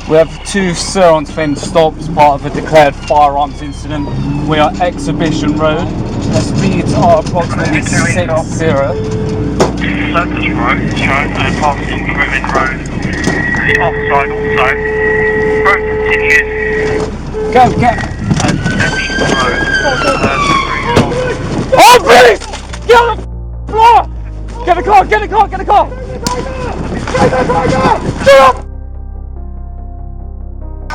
We have 2 Surrons fend stopped as part of a declared firearms incident. We are Exhibition Road. The speeds are approximately 60. Locust Road, and passing Rimmon Road. The offside also. Road continues. Go! And Exhibition Road. Oh, please! Get on the floor! Get the car! Get the car! Get up!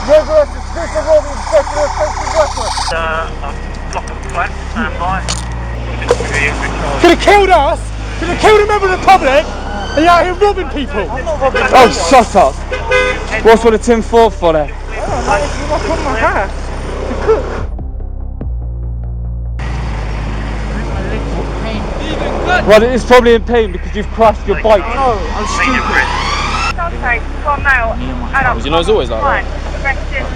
Reverse exclusive robbery, inspector offensive weapon. A block of flats, stand by. Could have killed us, could have killed a member of the public, and you're out here robbing people. Oh, shut up! What's with the tin foil for there? I don't know, you must come to my house to cook. Well, it is probably in pain because you've crashed your bike. No, I'm stupid. Okay, one male, adult. You know, it's always like that. Arrested,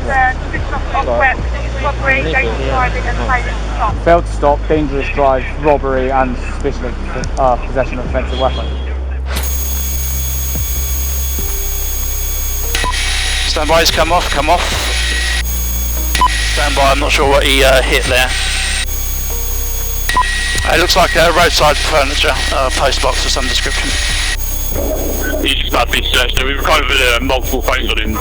switching off weapons, robbery, dangerous driving and failing to stop. Failed to stop, dangerous drive, robbery and suspicion of possession of offensive weapon. Stand by, come off. Stand by, I'm not sure what he hit there. It looks like roadside furniture, postbox of some description. He's about to be searched, so we've recovered multiple phones on him.